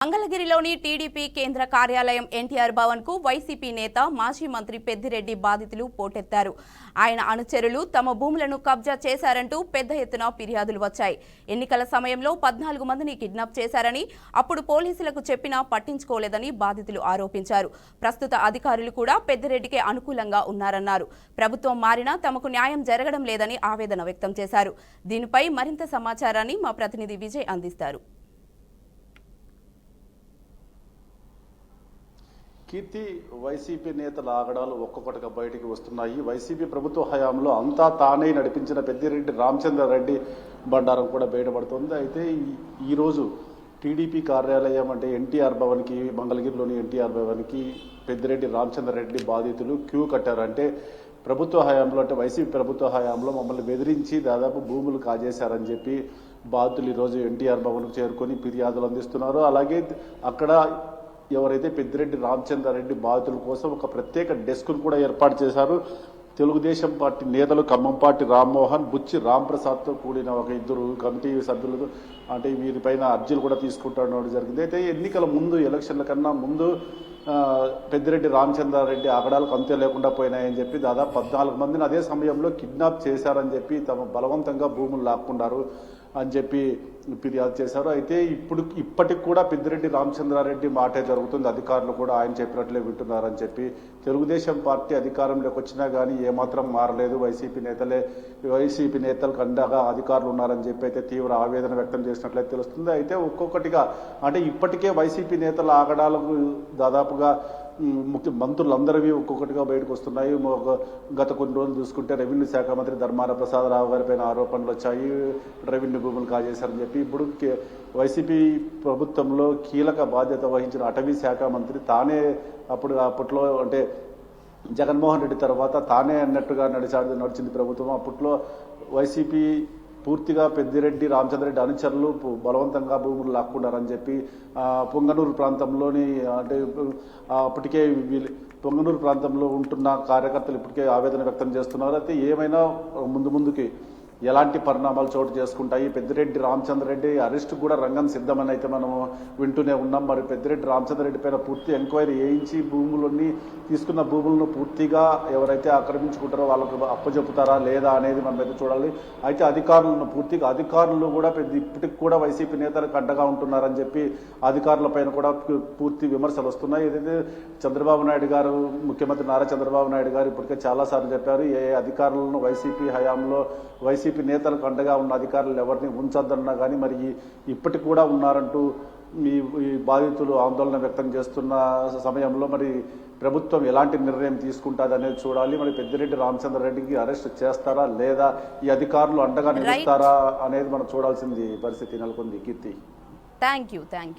మంగళగిరిలోని టీడీపీ కేంద్ర కార్యాలయం ఎన్టీఆర్ భవన్ కు వైసీపీ నేత మాజీ మంత్రి పెద్దిరెడ్డి బాధితులు పోటెత్తారు. ఆయన అనుచరులు తమ భూములను కబ్జా చేశారంటూ పెద్ద ఎత్తున ఫిర్యాదులు వచ్చాయి. ఎన్నికల సమయంలో 14 మందిని కిడ్నాప్ చేశారని, అప్పుడు పోలీసులకు చెప్పినా పట్టించుకోలేదని బాధితులు ఆరోపించారు. ప్రస్తుత అధికారులు కూడా పెద్దిరెడ్డికి అనుకూలంగా ఉన్నారన్నారు. ప్రభుత్వం మారినా తమకు న్యాయం జరగడం లేదని ఆవేదన వ్యక్తం చేశారు. దీనిపై మరింత సమాచారాన్ని మా ప్రతినిధి విజయ్ అందిస్తారు. కీర్తి, వైసీపీ నేతల ఆగడాలు ఒక్కొక్కటిగా బయటికి వస్తున్నాయి. వైసీపీ ప్రభుత్వ హయాంలో అంతా తానే నడిపించిన పెద్దిరెడ్డి రామచంద్రారెడ్డి బండారం కూడా బయటపడుతుంది. అయితే ఈరోజు టీడీపీ కార్యాలయం అంటే ఎన్టీఆర్ భవన్కి, మంగళగిరిలోని ఎన్టీఆర్ భవన్కి పెద్దిరెడ్డి రామచంద్రారెడ్డి బాధితులు క్యూ కట్టారు. అంటే ప్రభుత్వ హయాంలో, అంటే వైసీపీ ప్రభుత్వ హయాంలో మమ్మల్ని బెదిరించి దాదాపు భూములు కాజేశారని చెప్పి బాధితులు ఈరోజు ఎన్టీఆర్ భవన్కు చేరుకొని ఫిర్యాదులు అందిస్తున్నారు. అలాగే అక్కడ ఎవరైతే పెద్దిరెడ్డి రామచంద్రారెడ్డి బాధితుల కోసం ఒక ప్రత్యేక డెస్క్ను కూడా ఏర్పాటు చేశారు. తెలుగుదేశం పార్టీ నేతలు ఖమ్మంపాటి రామ్మోహన్, బుచ్చి రాంప్రసాద్తో కూడిన ఒక 2 కమిటీ సభ్యులు అంటే వీరిపైన అర్జీలు కూడా తీసుకుంటడం జరిగింది. అయితే ఎన్నికల ముందు, ఎలక్షన్ల కన్నా ముందు పెద్దిరెడ్డి రామచంద్రారెడ్డి ఆగడాలకు అంతే లేకుండా పోయినాయని చెప్పి దాదాపు 14 మందిని అదే సమయంలో కిడ్నాప్ చేశారని చెప్పి తమ బలవంతంగా భూములు లాక్కున్నారు అని చెప్పి ఫిర్యాదు చేశారు. అయితే ఇప్పటికి కూడా పెద్దిరెడ్డి రామచంద్రారెడ్డి మాటే జరుగుతుంది. అధికారులు కూడా ఆయన చెప్పినట్లే వింటున్నారని చెప్పి తెలుగుదేశం పార్టీ అధికారంలోకి వచ్చినా కానీ ఏమాత్రం మారలేదు. వైసీపీ నేతలకు అండగా అధికారులు ఉన్నారని చెప్పి అయితే తీవ్ర ఆవేదన వ్యక్తం చేసినట్లయితే తెలుస్తుంది. అయితే ఒక్కొక్కటిగా అంటే ఇప్పటికే వైసీపీ నేతల ఆగడాలకు దాదాపుగా మంత్రులందరివి ఒక్కొక్కటిగా బయటకు వస్తున్నాయి. గత కొన్ని రోజులు చూసుకుంటే రెవెన్యూ శాఖ మంత్రి ధర్మాన ప్రసాదరావు గారిపైన ఆరోపణలు వచ్చాయి, రెవెన్యూ భూములు కాజేశారని చెప్పి. ఇప్పుడు వైసీపీ ప్రభుత్వంలో కీలక బాధ్యత వహించిన అటవీ శాఖ మంత్రి తానే అప్పట్లో అంటే జగన్మోహన్ రెడ్డి తర్వాత తానే అన్నట్టుగా నడిచింది ప్రభుత్వం. అప్పట్లో వైసీపీ పూర్తిగా పెద్దిరెడ్డి రామచంద్రారెడ్డి అనుచరులు బలవంతంగా భూములు లాక్కున్నారని చెప్పి పొంగనూరు ప్రాంతంలోని అంటే అప్పటికే పొంగనూరు ప్రాంతంలో ఉంటున్న కార్యకర్తలు ఇప్పటికే ఆవేదన వ్యక్తం చేస్తున్నారు. అయితే ఏమైనా ముందుకి ఎలాంటి పరిణామాలు చోటు చేసుకుంటాయి, పెద్దిరెడ్డి రామచంద్రారెడ్డి అరెస్ట్ కూడా రంగం సిద్ధమని అయితే మనం వింటూనే ఉన్నాం. మరి పెద్దిరెడ్డి రామచంద్రారెడ్డి పైన పూర్తి ఎంక్వైరీ చేయించి తీసుకున్న భూములను పూర్తిగా ఎవరైతే ఆక్రమించుకుంటారో వాళ్ళకు అప్పచెపుతారా లేదా అనేది మనం అయితే చూడాలి. అయితే అధికారులు కూడా ఇప్పటికి కూడా వైసీపీ నేతలకు అండగా ఉంటున్నారని చెప్పి అధికారులపైన కూడా పూర్తి విమర్శలు వస్తున్నాయి. ఏదైతే చంద్రబాబు నాయుడు గారు, ముఖ్యమంత్రి నారా చంద్రబాబు నాయుడు గారు ఇప్పటికే చాలాసార్లు చెప్పారు, ఏ అధికారులను వైసీపీ హయాంలో వైసీపీ నేతలకు అండగా ఉన్న అధికారులు ఎవరిని ఉంచొద్దన్నా కానీ మరి ఇప్పటికి కూడా ఉన్నారంటూ ఈ బాధితులు ఆందోళన వ్యక్తం చేస్తున్న సమయంలో మరి ప్రభుత్వం ఎలాంటి నిర్ణయం తీసుకుంటుంది అనేది చూడాలి. మరి పెద్దిరెడ్డి రామచంద్రారెడ్డికి అరెస్ట్ చేస్తారా లేదా, ఈ అధికారులు అండగా నిలుస్తారా అనేది మనం చూడాల్సింది పరిస్థితి నెలకొంది. కీర్తి, థ్యాంక్ యూ.